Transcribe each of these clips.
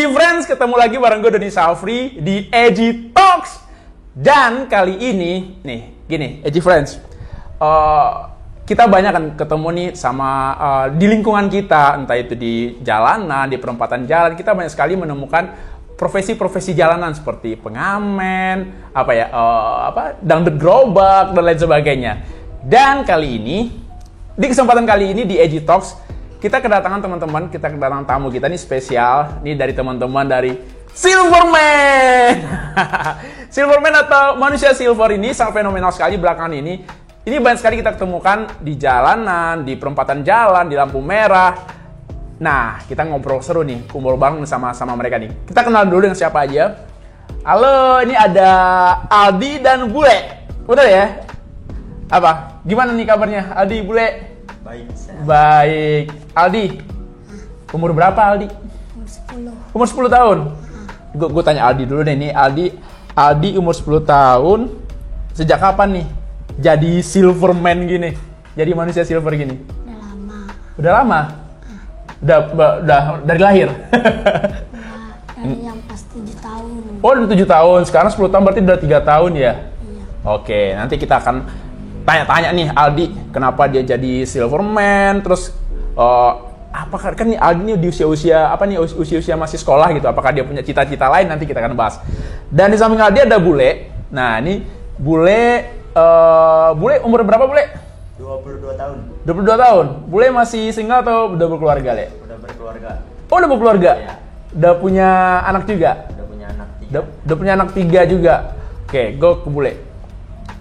Friends, ketemu lagi bareng gue Doni Safri di Edgy Talks. Dan kali ini, nih, gini, Edgy Friends, kita banyak kan ketemu nih sama di lingkungan kita, entah itu di jalanan, di perempatan jalan, kita banyak sekali menemukan profesi-profesi jalanan seperti pengamen, dangdut gerobak dan lain sebagainya. Dan kali ini, di kesempatan kali ini di Edgy Talks, kita kedatangan teman-teman, kita kedatangan tamu kita nih spesial, nih dari teman-teman dari Silverman. Silverman atau manusia silver ini sangat fenomenal sekali belakangan ini. Ini banyak sekali kita ketemukan di jalanan, di perempatan jalan, di lampu merah. Nah, kita ngobrol seru nih, kumpul bareng sama mereka nih. Kita kenal dulu dengan siapa aja. Halo, ini ada Aldi dan Bule. Udah ya? Apa? Gimana nih kabarnya, Aldi, Bule? Baik. Aldi, umur berapa Aldi? Umur 10 tahun? Gue tanya Aldi dulu deh nih. Aldi umur 10 tahun. Sejak kapan nih jadi Silverman gini? Jadi manusia silver gini? Udah lama? Udah dari lahir? Yang pas 7 tahun. Oh, udah 7 tahun. Sekarang 10 tahun berarti udah 3 tahun ya? Iya. Oke, nanti kita akan tanya-tanya nih Aldi, kenapa dia jadi Silverman, terus apakah kan nih Aldi nih di usia masih sekolah gitu, apakah dia punya cita-cita lain, nanti kita akan bahas. Dan di samping Aldi ada Bule. Nah, ini Bule umur berapa, Bule? 22 tahun. 22 tahun. Bule masih single atau udah berkeluarga, Le? Udah berkeluarga. Oh, udah berkeluarga? Iya. Udah punya anak juga? Udah punya anak 3. Udah punya anak 3 juga. Oke, gue ke Bule.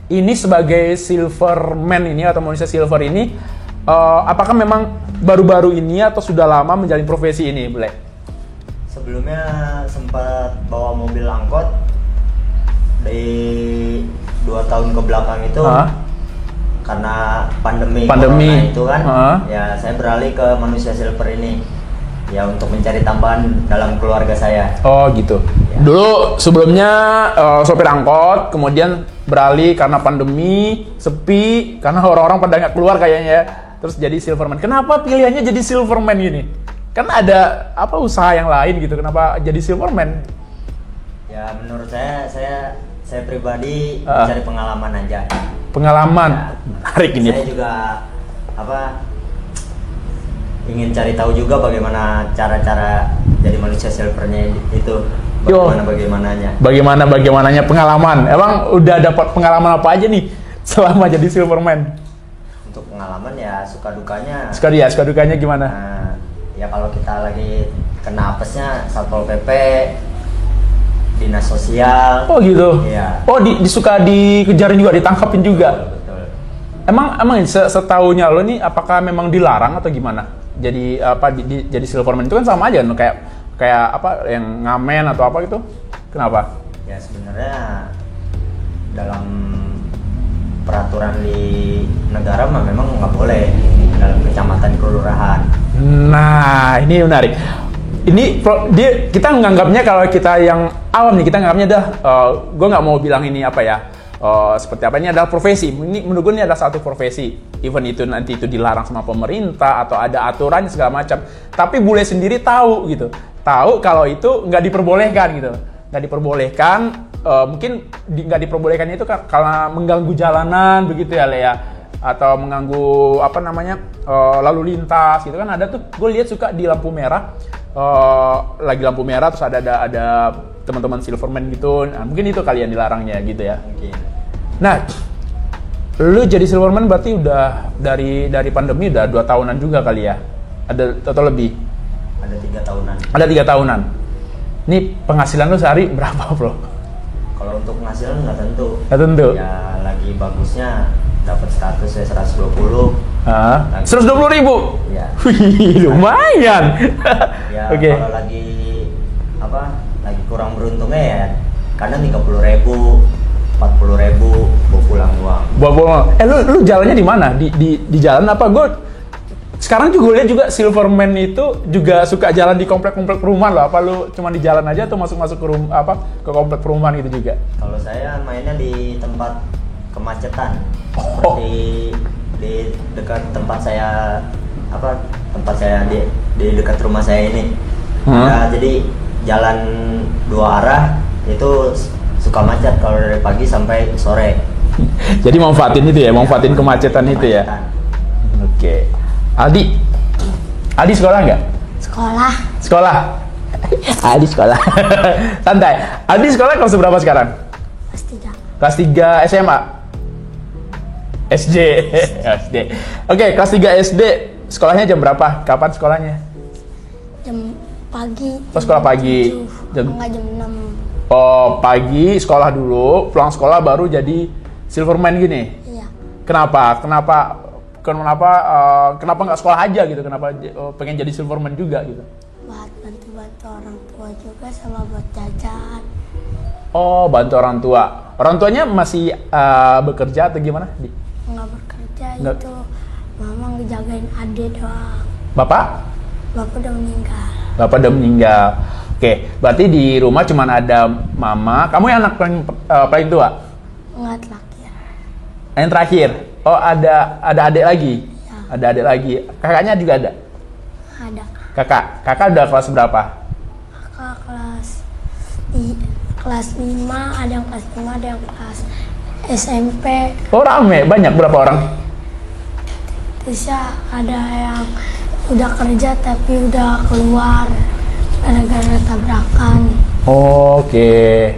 Ini sebagai Silverman ini atau manusia silver ini, apakah memang baru-baru ini atau sudah lama menjalani profesi ini, Bule? Sebelumnya sempat bawa mobil angkot dari 2 tahun ke belakang itu. Karena pandemi corona itu kan, ya saya beralih ke manusia silver ini. Ya untuk mencari tambahan dalam keluarga saya. Oh gitu. Ya. Dulu sebelumnya sopir angkot, kemudian beralih karena pandemi, sepi, karena orang-orang pada nggak keluar kayaknya ya. Terus jadi Silverman. Kenapa pilihannya jadi Silverman gini? Kan ada usaha yang lain gitu. Kenapa jadi Silverman? Ya menurut saya pribadi mencari pengalaman aja. Pengalaman. Ya, menarik ini. Saya juga ingin cari tahu juga bagaimana cara-cara jadi manusia silvernya itu, bagaimananya pengalaman. Emang udah dapat pengalaman apa aja nih selama jadi Silverman? Untuk pengalaman ya suka dukanya. Suka dukanya gimana? Nah, ya kalau kita lagi kena apesnya Satpol PP, dinas sosial. Oh gitu. Iya. Oh disuka dikejarin juga, ditangkapin juga. Betul. Emang setahunya lo nih, apakah memang dilarang atau gimana? Jadi jadi Silverman itu kan sama aja kan, kayak yang ngamen atau apa gitu. Kenapa? Ya sebenarnya dalam peraturan di negara memang nggak boleh dalam kecamatan kelurahan. Nah, ini menarik. Ini kita menganggapnya, kalau kita yang awam nih, kita menganggapnya gue nggak mau bilang ini seperti apa, ini adalah profesi. Ini menurut gue ini adalah satu profesi. Even itu nanti itu dilarang sama pemerintah atau ada aturan segala macam. Tapi Bule sendiri tahu gitu. Tahu kalau itu nggak diperbolehkan gitu. Nggak diperbolehkan, mungkin nggak diperbolehkannya itu karena mengganggu jalanan begitu ya, Le ya. Atau mengganggu lalu lintas gitu kan. Ada tuh gue lihat suka di lampu merah, lagi lampu merah terus ada teman-teman Silverman gitu. Nah, mungkin itu kalian dilarangnya gitu ya. Mungkin. Nah, lu jadi Silverman berarti udah dari pandemi udah 2 tahunan juga kali ya? Ada atau lebih? Ada 3 tahunan. Ada 3 tahunan. Ini penghasilan lu sehari berapa, Bro? Kalau untuk penghasilan nggak tentu. Nggak tentu. Ya lagi bagusnya dapat status ya 120. 120 ribu? Ya. Wih, lumayan. Ya Oke. kalau lagi kurang beruntungnya ya kadang 30.000, 40.000 bawa pulang uang. Lu jalannya di mana? Di jalan apa? Gue sekarang juga lihat juga Silverman itu juga suka jalan di komplek-komplek perumahan loh. Apa lu cuma di jalan aja atau masuk ke komplek perumahan gitu juga? Kalau saya mainnya di tempat kemacetan. Seperti di dekat tempat saya di dekat rumah saya ini. Nah, jadi jalan 2 arah itu suka macet kalau dari pagi sampai sore. Jadi manfaatin itu ya, manfaatin kemacetan itu ya. Oke. Aldi sekolah nggak? Sekolah. Aldi sekolah. Santai. Aldi sekolah kelas berapa sekarang? Kelas 3 SMA. SD. Oke, kelas 3 SD. Sekolahnya jam berapa? Kapan sekolahnya? Jam pagi. Oh, sekolah pagi. Jam 6. Oh, pagi sekolah dulu, pulang sekolah baru jadi Silverman gini. Iya. Kenapa nggak sekolah aja gitu? Kenapa pengen jadi Silverman juga gitu? Buat bantu-bantu orang tua juga sama buat jajan. Oh, bantu orang tua. Orang tuanya masih bekerja atau gimana? Nggak bekerja. Nggak. Itu mama ngejagain adik doang. Bapak udah meninggal. Bapak udah meninggal. Oke, berarti di rumah cuma ada mama. Kamu yang anak paling tua? Nggak terakhir. Yang terakhir. Oh, ada adik lagi. Ya. Ada adik lagi. Kakaknya juga ada. Ada. Kakak udah kelas berapa? Kakak kelas 5, ada yang kelas 5, ada yang kelas SMP. Oh, rame. Banyak, berapa orang? Bisa ada yang udah kerja tapi udah keluar gara-gara tabrakan. Oke.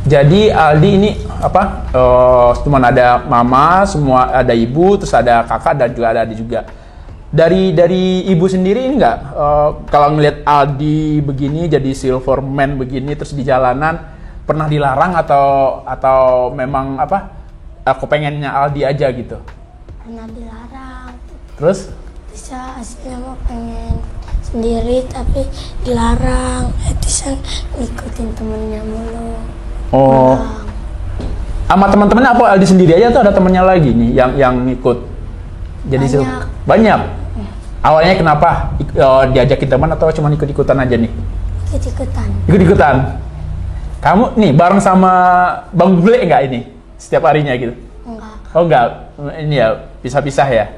Jadi Aldi ini cuman ada mama, semua ada ibu, terus ada kakak dan juga ada adik juga. Dari ibu sendiri ini nggak kalau ngelihat Aldi begini jadi Silverman begini terus di jalanan pernah dilarang atau memang aku pengennya Aldi aja gitu? Pernah dilarang. Terus? Bisa aslinya mau pengen sendiri tapi dilarang. Bisa ngikutin temennya mulu. Oh. Sama teman-temannya apa Aldi sendiri aja atau ada temennya lagi nih yang ikut? Jadi banyak. Awalnya kenapa diajakin teman atau cuma ikut-ikutan aja nih? Ikut-ikutan. Kamu nih bareng sama Bang Bule nggak ini setiap harinya gitu? Enggak. Oh enggak, ini ya pisah-pisah ya.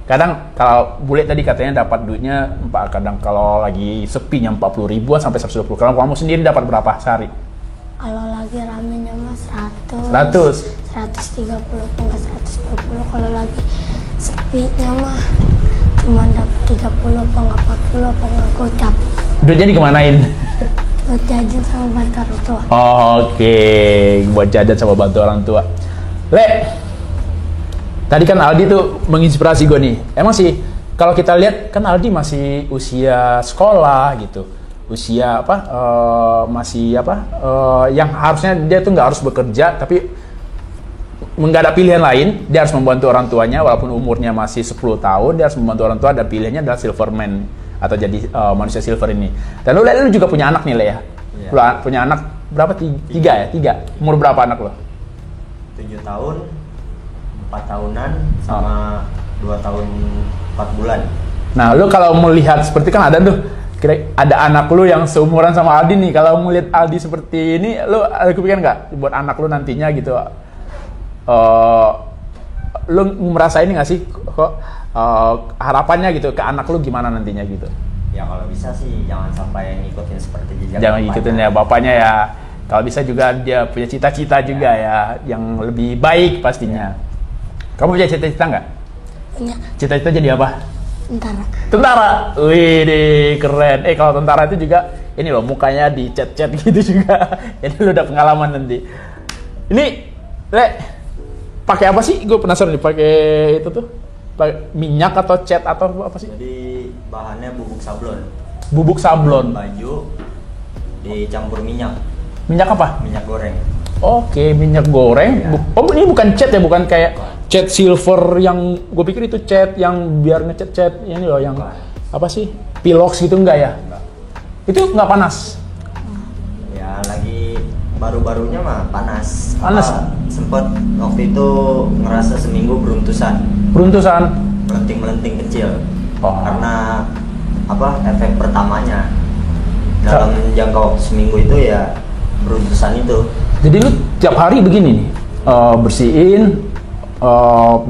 Kadang kalau Bule tadi katanya dapat duitnya, kadang kalau lagi sepinya 40 ribuan sampai 120. Kalau kamu sendiri dapat berapa sehari? Kalau lagi ramenya mah 100. 130 enggak 120. Kalau lagi sepinya mah cuma dapat 30 apa enggak 40 apa enggak gocap. Duitnya dikemanain? Buat jajan sama bantu orang tua. Oke, buat jajan sama bantu orang tua. Tadi kan Aldi tuh menginspirasi gue nih. Emang sih kalau kita lihat kan Aldi masih usia sekolah gitu. Usia yang harusnya dia tuh nggak harus bekerja tapi nggak ada pilihan lain, dia harus membantu orang tuanya walaupun umurnya masih 10 tahun, dia harus membantu orang tua dan pilihannya adalah Silverman atau jadi manusia silver ini. Dan lu juga punya anak nih Le ya? Iya. Lu punya anak berapa? Tiga. Umur berapa anak lo? 7 tahun, 4 tahunan, sama 2 tahun 4 bulan. Nah, lu kalau melihat seperti kan ada tuh, ada anak lu yang seumuran sama Aldi nih. Kalau melihat Aldi seperti ini, lu ada kepikiran nggak buat anak lu nantinya gitu? Lu merasa ini nggak sih kok harapannya gitu ke anak lu gimana nantinya gitu? Ya kalau bisa sih jangan sampai ngikutin seperti jejak jangan ngikutin ya bapaknya ya. Kalau bisa juga dia punya cita-cita juga ya yang lebih baik pastinya. Kamu punya cita-cita nggak? Punya. Cita-cita jadi apa? Tentara. Wih deh, keren. Kalau tentara itu juga ini loh mukanya di chat-chat gitu juga. Jadi lu udah pengalaman nanti. Ini pakai apa sih? Gue penasaran nih pakai itu tuh. Pakai minyak atau cat atau apa sih? Jadi bahannya bubuk sablon. Bubuk sablon. Baju dicampur minyak. Minyak apa? Minyak goreng. Oke, minyak goreng. Ya. Oh, ini bukan cat ya, bukan kayak cat silver yang gue pikir itu cat yang biar ngecat-cat ini loh yang apa sih? Pilox gitu enggak ya? Enggak. Itu enggak panas? Ya lagi baru-barunya mah panas. Panas? Sempet waktu itu ngerasa seminggu beruntusan. Beruntusan? Melenting-melenting kecil. Oh. Karena efek pertamanya dalam jangka waktu seminggu itu ya beruntusan itu. Jadi lu tiap hari begini nih, bersihin,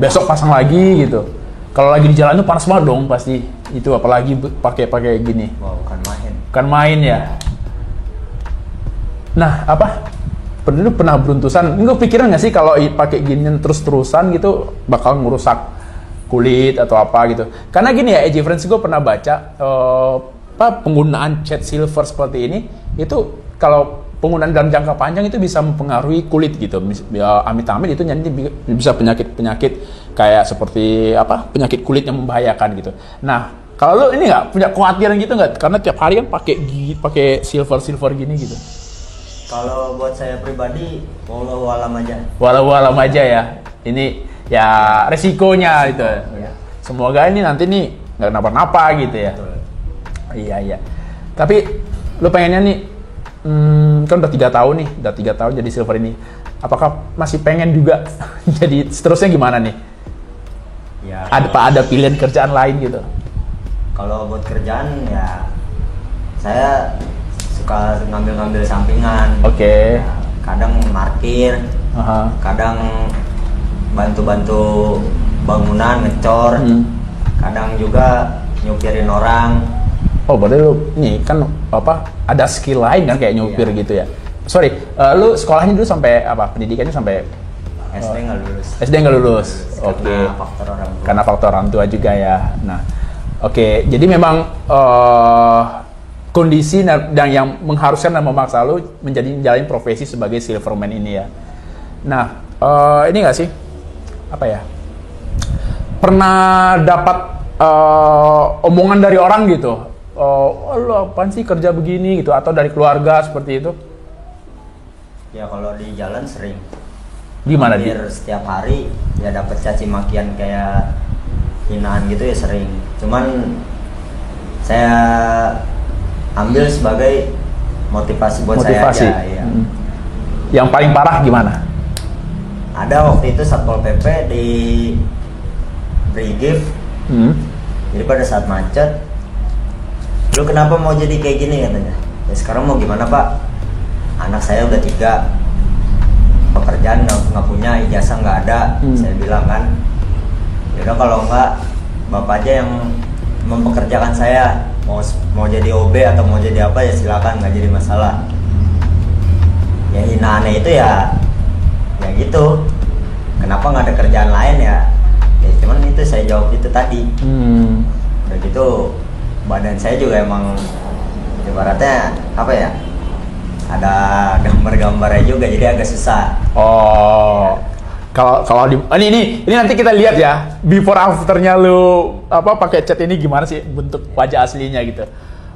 besok pasang lagi gitu. Kalau lagi di jalan tuh panas banget dong pasti. Itu apalagi pakai gini. Wow, bukan main. Bukan main ya. Nah, lu pernah beruntusan, lu pikiran nggak sih kalau pakai ginian terus-terusan gitu bakal ngerusak kulit atau apa gitu? Karena gini ya, EJ Friends, gue pernah baca penggunaan cat silver seperti ini itu kalau penggunaan dalam jangka panjang itu bisa mempengaruhi kulit gitu. Amit-amit itu nanti bisa penyakit-penyakit kayak seperti penyakit kulit yang membahayakan gitu. Nah, kalau lu ini nggak punya kekhawatiran gitu nggak? Karena tiap hari kan pakai silver gini gitu. Kalau buat saya pribadi, walau alam aja. Walau alam aja ya. Ini ya resikonya itu. Ya. Semoga ini nanti nih nggak kenapa-napa gitu ya. Betul. Iya. Tapi lu pengennya nih, kan udah 3 tahun nih, udah 3 tahun jadi silver ini. Apakah masih pengen juga jadi seterusnya gimana nih? Ya. Ada pilihan kerjaan lain gitu? Kalau buat kerjaan ya saya suka ngambil sampingan. Oke. Ya, kadang parkir, kadang bantu-bantu bangunan, ngecor, kadang juga nyupirin orang. Oh, berarti lu nih kan ada skill lain kan kayak nyupir gitu ya. Sorry, lu sekolahnya dulu sampai pendidikannya sampai SD nggak lulus. SD nggak lulus. Oke. Karena faktor orang tua juga ya. Nah, oke. Jadi memang kondisi dan yang mengharuskan dan memaksa lu menjalani profesi sebagai silverman ini ya. Nah, ini nggak sih pernah dapat omongan dari orang gitu, lu apaan sih kerja begini gitu, atau dari keluarga seperti itu? Ya kalau di jalan sering. Gimana hampir setiap hari ya dapat caci makian kayak hinaan gitu ya sering. Cuman saya ambil sebagai motivasi buat saya aja. Ya. Yang paling parah gimana? Ada waktu itu Satpol PP di Brigif. Jadi pada saat macet, lu kenapa mau jadi kayak gini katanya? Ya sekarang mau gimana Pak? Anak saya udah 3, pekerjaan nggak punya, ijazah nggak ada. Saya bilang kan, yaudah kalau nggak Bapak aja yang mempekerjakan saya. Mau jadi OB atau mau jadi apa ya silakan, nggak jadi masalah. Ya hinaannya itu ya gitu. Kenapa nggak ada kerjaan lain ya? Ya cuman itu saya jawab itu tadi. Udah gitu badan saya juga emang ibaratnya ada gambar-gambarnya juga, jadi agak susah. Oh. Kalau ini nanti kita lihat ya before afternya lu pakai cat ini gimana sih bentuk wajah aslinya gitu.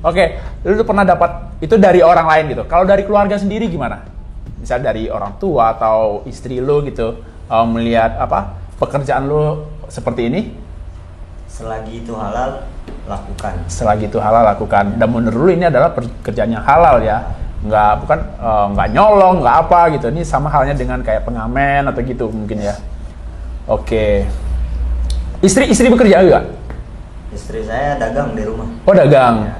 Oke, lu pernah dapat itu dari orang lain gitu. Kalau dari keluarga sendiri gimana? Misal dari orang tua atau istri lu gitu, melihat pekerjaan lu seperti ini? Selagi itu halal, lakukan. Selagi itu halal, lakukan. Dan menurut lu ini adalah pekerjaan yang halal ya? Nggak nyolong, nggak apa gitu. Ini sama halnya dengan kayak pengamen atau gitu mungkin ya. Oke. Istri bekerja juga? Istri saya dagang di rumah. Oh, dagang. Ya.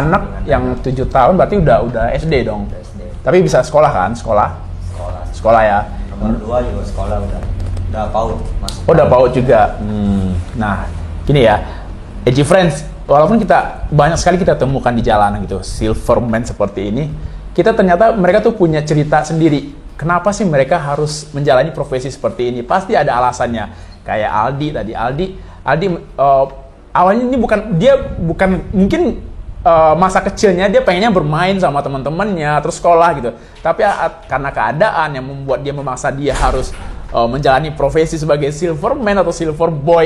Anak yang 7 tahun berarti udah SD dong. SD. Tapi bisa sekolah kan? Sekolah ya. Nomor 2 juga sekolah udah PAUD. Oh, udah PAUD juga. Nah, gini ya. EJ Friends, walaupun banyak sekali kita temukan di jalanan gitu, silverman seperti ini, kita ternyata mereka tuh punya cerita sendiri. Kenapa sih mereka harus menjalani profesi seperti ini? Pasti ada alasannya. Kayak Aldi tadi. Aldi awalnya ini bukan mungkin masa kecilnya dia pengennya bermain sama teman-temannya terus sekolah gitu. Tapi karena keadaan yang membuat dia memaksa dia harus menjalani profesi sebagai silverman atau silver boy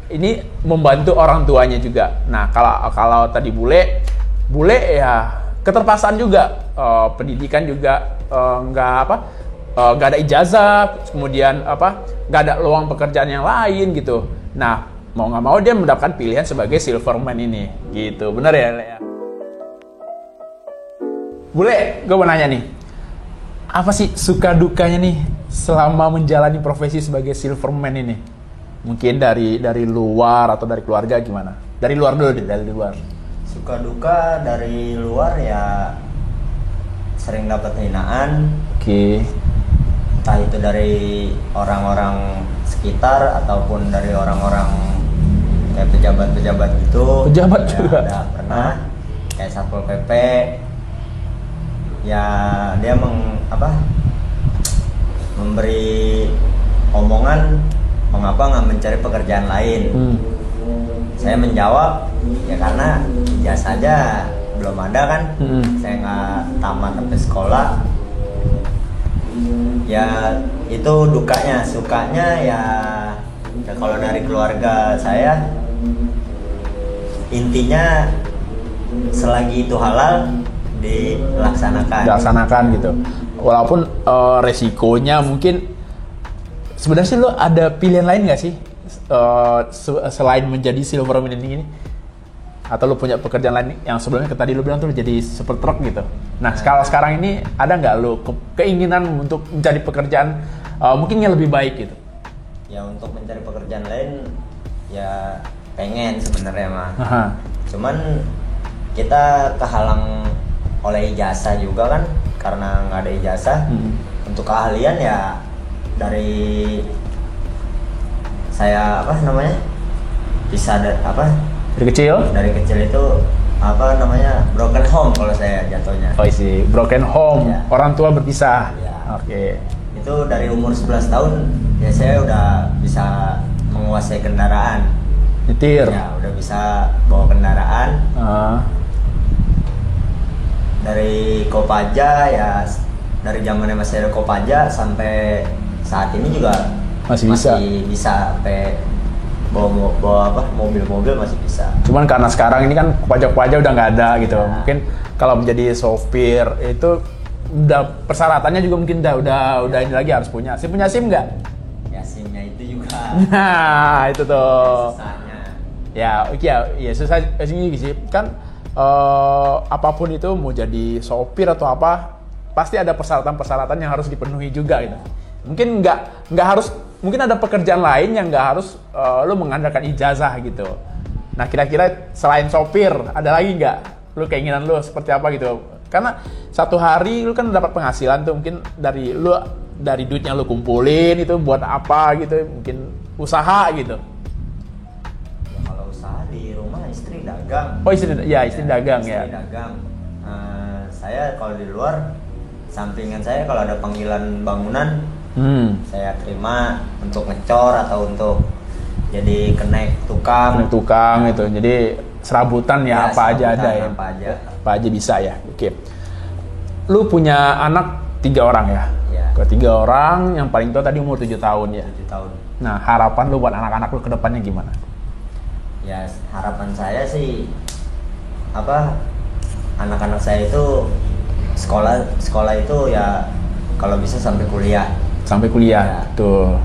ini membantu orang tuanya juga. Nah, kalau tadi bule ya keterpaksaan juga, pendidikan juga nggak ada ijazah, kemudian nggak ada peluang pekerjaan yang lain gitu. Nah, mau nggak mau dia mendapatkan pilihan sebagai silverman ini, gitu. Bener ya, Lea? Bule, gue mau nanya nih, apa sih suka dukanya nih selama menjalani profesi sebagai silverman ini? Mungkin dari luar atau dari keluarga gimana? Dari luar dulu deh, dari luar. Suka duka dari luar ya sering dapat hinaan. Oke. Entah itu dari orang-orang sekitar ataupun dari orang-orang kayak pejabat-pejabat gitu. Pejabat ya, juga. Ada pernah kayak Satpol PP. ya dia memberi omongan mengapa nggak mencari pekerjaan lain. Saya menjawab ya karena ijazah aja belum ada kan. Saya nggak tamat sampai sekolah. Ya itu dukanya. Sukanya ya kalau dari keluarga saya, intinya selagi itu halal dilaksanakan gitu. Walaupun resikonya mungkin sebenarnya sih lo ada pilihan lain nggak sih selain menjadi silverman ini, atau lo punya pekerjaan lain yang sebelumnya tadi lo bilang tuh jadi super truck gitu. Nah kalau sekarang ini ada nggak lo keinginan untuk mencari pekerjaan mungkin yang lebih baik gitu? Ya untuk mencari pekerjaan lain ya pengen sebenarnya mah. Cuman kita kehalang oleh ijazah juga kan, karena nggak ada ijazah. Untuk keahlian ya dari saya bisa dari kecil itu broken home kalau saya jatuhnya. Oh isi broken home ya. Orang tua berpisah ya. Oke. Itu dari umur 11 tahun ya saya udah bisa menguasai kendaraan. Nyetir ya, udah bisa bawa kendaraan. Dari Kopaja ya, dari zamannya masih ada Kopaja sampai saat ini juga masih bisa sampai bawa mobil-mobil masih bisa. Cuman karena sekarang ini kan Kopaja udah nggak ada gitu. Ya. Mungkin kalau menjadi sopir itu udah persyaratannya juga mungkin udah ini lagi harus punya SIM nggak? Ya SIM-nya itu juga. Nah itu tuh. Ya susah sih kan. Apapun itu mau jadi sopir atau apa pasti ada persyaratan yang harus dipenuhi juga gitu. Mungkin nggak harus, mungkin ada pekerjaan lain yang nggak harus lo mengandalkan ijazah gitu. Nah kira-kira selain sopir ada lagi nggak lo keinginan lo seperti apa gitu? Karena satu hari lo kan dapat penghasilan tuh mungkin dari duitnya lo kumpulin itu buat apa gitu, mungkin usaha gitu. Istri dagang. Oh istri dagang ya. Dagang. Saya kalau di luar, sampingan saya kalau ada panggilan bangunan, saya terima untuk ngecor atau untuk jadi kenek tukang itu. Jadi serabutan ya apa aja ada ya. Apa aja bisa ya. Oke. Lu punya anak 3 orang ya? Ya. Ke 3 orang, yang paling tua tadi umur 7 tahun ya. 7 tahun. Nah harapan lu buat anak-anak lu ke depannya gimana? Ya harapan saya sih anak-anak saya itu sekolah itu ya kalau bisa sampai kuliah ya. Tuh.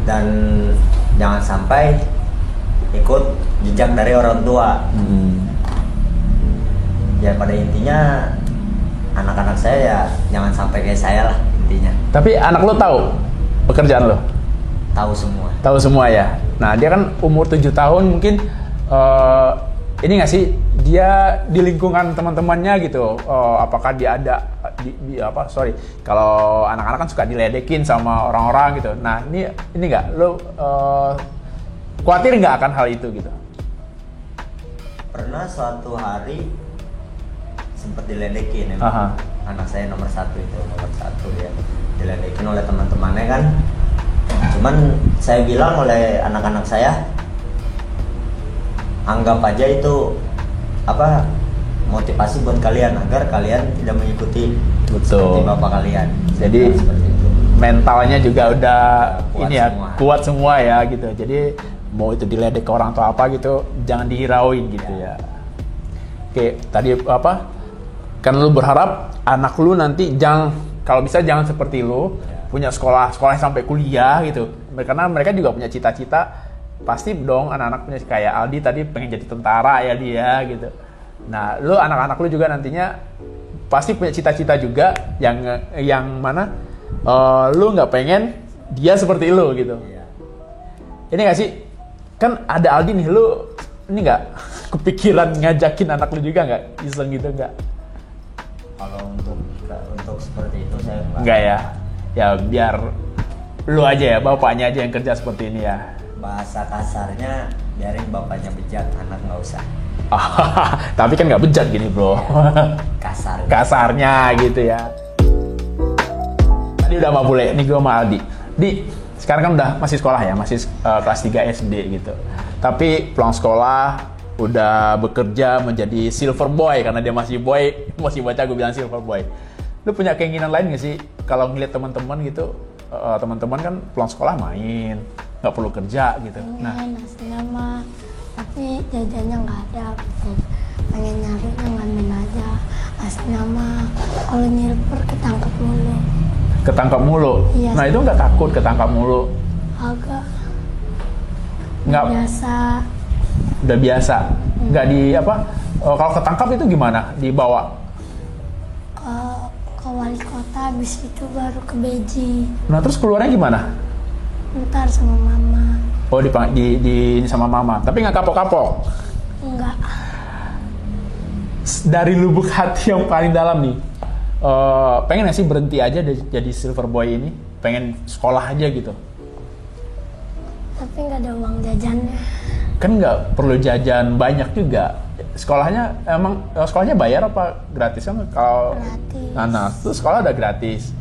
Dan jangan sampai ikut jejak dari orang tua. Ya pada intinya anak-anak saya ya jangan sampai kayak saya lah intinya. Tapi anak lo tahu pekerjaan lo? Tahu semua ya. Nah dia kan umur 7 tahun mungkin ini nggak sih dia di lingkungan teman-temannya gitu. Apakah dia ada kalau anak-anak kan suka diledekin sama orang-orang gitu. Nah ini nggak lo khawatir nggak akan hal itu gitu? Pernah suatu hari sempat diledekin emang. Anak saya nomor 1 dia diledekin oleh teman-temannya kan. Cuman saya bilang oleh anak-anak saya, anggap aja itu motivasi buat kalian agar kalian tidak mengikuti seperti bapak kalian. Jadi mentalnya juga udah kuat semua ya gitu. Jadi mau itu diledek ke orang atau apa gitu, jangan dihirauin gitu ya. Oke, tadi kan lu berharap anak lu nanti kalau bisa jangan seperti lu. Punya sekolah sampai kuliah gitu, karena mereka juga punya cita-cita pasti dong. Anak-anak punya kayak Aldi tadi pengen jadi tentara ya dia gitu. Nah lu anak-anak lu juga nantinya pasti punya cita-cita juga yang mana lu nggak pengen dia seperti lu gitu. Ini nggak sih, kan ada Aldi nih, lu ini nggak kepikiran ngajakin anak lu juga nggak, iseng gitu nggak? Kalau untuk seperti itu saya nggak ya. Ya biar lu aja ya, bapaknya aja yang kerja seperti ini ya. Bahasa kasarnya biarin bapaknya bejat, anak nggak usah. Tapi kan nggak bejat gini bro. Kasar. Kasarnya gitu ya. Tadi udah sama Bule, nih gue sama Aldi. Di, sekarang kan udah masih sekolah ya, masih kelas 3 SD gitu. Tapi pulang sekolah, udah bekerja menjadi silver boy, karena dia masih boy, masih bocah gue bilang silver boy. Lu punya keinginan lain gak sih? Kalau ngeliat teman-teman gitu, teman-teman kan pulang sekolah main, nggak perlu kerja gitu. Nah, aslinya mah, tapi jajannya nggak ada. Pengen nyari ngambil aja. Aslinya mah, kalau nyilper ketangkep mulu. Ketangkap mulu? Iya. Nah itu nggak takut ketangkap mulu? Agak. Nggak. Biasa. Udah biasa? Nggak di apa? Kalau ketangkap itu gimana? Dibawa? Ke wali kota, habis itu baru ke Beji. Nah terus keluarnya gimana? Ntar sama mama. Oh di sama mama, tapi nggak kapok-kapok? Enggak. Dari lubuk hati yang paling dalam nih, pengen nggak sih berhenti aja jadi silver boy ini? Pengen sekolah aja gitu? Tapi nggak ada uang jajannya. Kan nggak perlu jajan banyak juga. Sekolahnya emang sekolahnya bayar apa gratis kan? Kalau Gratis. Nah tuh sekolah udah gratis.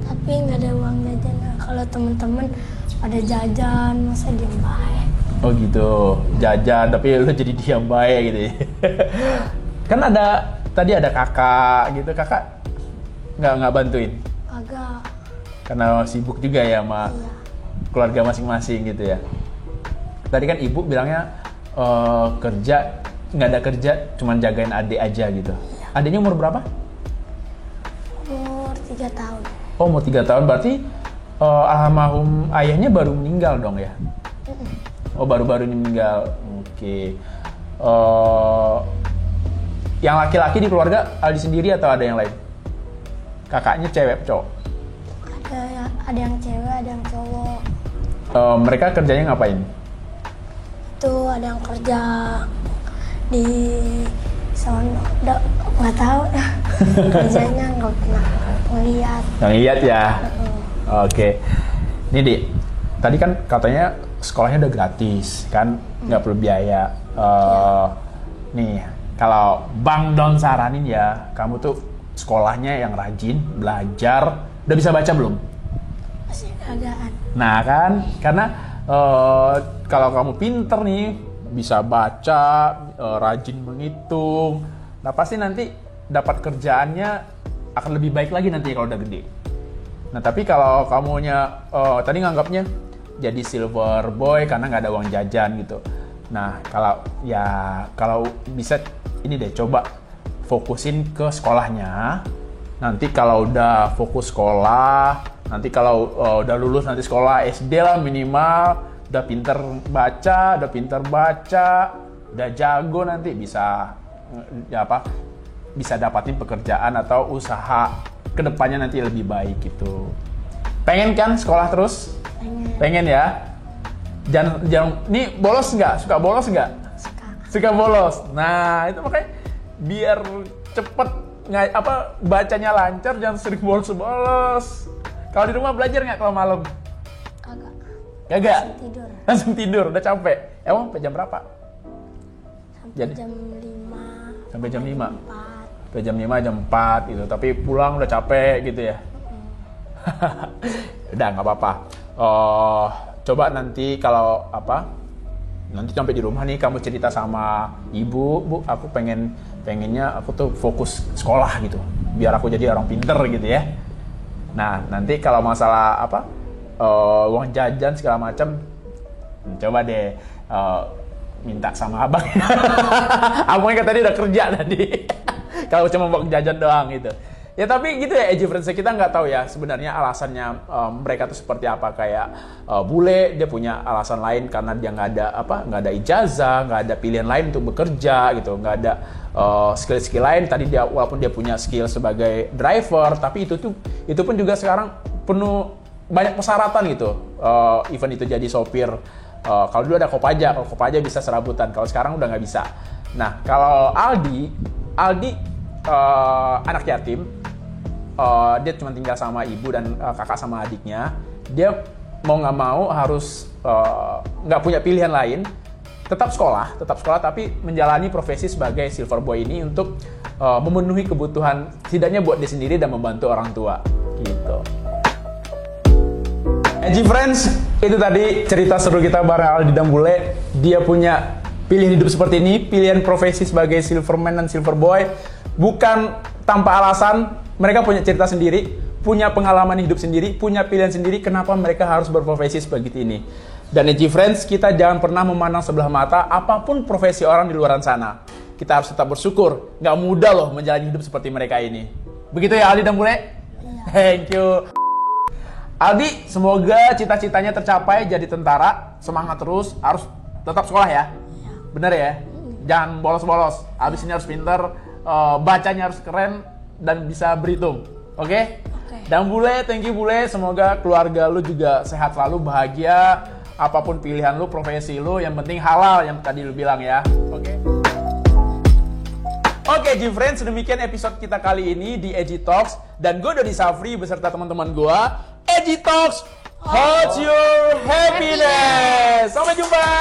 Tapi nggak ada uang jajannya. Kalau temen-temen pada jajan, masa diem baik. Oh gitu, jajan tapi lu jadi diam baik gitu ya. Kan tadi ada kakak gitu, kakak nggak bantuin? Agak. Karena sibuk juga ya sama Iya. keluarga masing-masing gitu ya. Tadi kan ibu bilangnya kerja, nggak ada kerja, cuman jagain adik aja gitu. Adiknya umur berapa? Umur 3 tahun. Oh umur 3 tahun, berarti almarhum ayahnya baru meninggal dong ya? Oh baru-baru ini meninggal, oke. Yang laki-laki di keluarga Aldi sendiri atau ada yang lain? Kakaknya cewek, cowok? Ada yang cewek, ada yang cowok. Mereka kerjanya ngapain? Itu ada yang kerja di sono, nggak tahu dah. Kerjanya nggak pernah ngeliat. Yang lihat ya. Oke. Ini Di, tadi kan katanya sekolahnya udah gratis kan, nggak perlu biaya. Nih, kalau Bang Don saranin ya, kamu tuh sekolahnya yang rajin, belajar. Udah bisa baca belum? Masih agaan. Nah kan, karena kalau kamu pinter nih, bisa baca, rajin menghitung, nah pasti nanti dapat kerjaannya akan lebih baik lagi nanti kalau udah gede. Nah tapi kalau kamunya tadi nganggapnya jadi silver boy karena nggak ada uang jajan gitu. Nah kalau bisa ini deh, coba fokusin ke sekolahnya. Nanti kalau udah fokus sekolah, nanti kalau udah lulus nanti sekolah SD lah minimal, udah pinter baca, udah jago nanti bisa bisa dapatin pekerjaan atau usaha kedepannya nanti lebih baik gitu. Pengen kan sekolah terus? Pengen ya. Jangan nih bolos nggak? Suka bolos nggak? Suka bolos. Nah itu makanya biar cepet bacanya lancar, jangan sering bolos. Kalau di rumah belajar nggak kalau malam? Kagak. Langsung tidur, udah capek. Emang sampai jam berapa? Sampai jam 5. Sampai jam 5. 4. Sampai jam 5, jam 4 gitu. Tapi pulang udah capek gitu ya. Udah nggak apa-apa. Coba nanti kalau nanti sampai di rumah nih kamu cerita sama ibu, Bu, aku pengennya aku tuh fokus sekolah gitu, biar aku jadi orang pinter gitu ya. Nah nanti kalau masalah uang jajan segala macam, coba deh minta sama abang. Abangnya tadi udah kerja tadi. Kalau cuma buat jajan doang gitu. Ya tapi gitu ya, friends, kita nggak tahu ya sebenarnya alasannya mereka tuh seperti apa. Kayak Bule dia punya alasan lain karena dia nggak ada ijazah, nggak ada pilihan lain untuk bekerja gitu, nggak ada skill lain. Tadi dia walaupun dia punya skill sebagai driver, tapi itu pun juga sekarang penuh banyak persyaratan gitu. Even itu jadi sopir, kalau dulu ada Kopaja, kalau Kopaja bisa serabutan, kalau sekarang udah nggak bisa. Nah kalau Aldi anak yatim. Dia cuma tinggal sama ibu dan kakak sama adiknya. Dia mau nggak mau harus nggak punya pilihan lain. tetap sekolah tapi menjalani profesi sebagai silver boy ini untuk memenuhi kebutuhan setidaknya buat dia sendiri dan membantu orang tua gitu. Edgy Friends, itu tadi cerita seru kita bareng Aldi dan Bule. Dia punya pilihan hidup seperti ini, pilihan profesi sebagai silverman dan silver boy bukan tanpa alasan. Mereka punya cerita sendiri, punya pengalaman hidup sendiri, punya pilihan sendiri kenapa mereka harus berprofesi seperti ini. Dan Edgy Friends, kita jangan pernah memandang sebelah mata apapun profesi orang di luar sana. Kita harus tetap bersyukur. Nggak mudah loh menjalani hidup seperti mereka ini. Begitu ya Aldi dan Bule? Iya. Thank you. Aldi, semoga cita-citanya tercapai jadi tentara. Semangat terus, harus tetap sekolah ya? Iya. Bener ya? Jangan bolos-bolos. Abis ini harus pinter, bacanya harus keren, dan bisa berhitung. Oke? Dan Bule, thank you Bule. Semoga keluarga lu juga sehat selalu, bahagia. Apapun pilihan lu, profesi lu, yang penting halal yang tadi lu bilang ya. Oke, Edgy Friends, demikian episode kita kali ini di Edgy Talks. Dan gue Dodi Safri beserta teman-teman gue. Edgy Talks, hold your happiness. Sampai jumpa.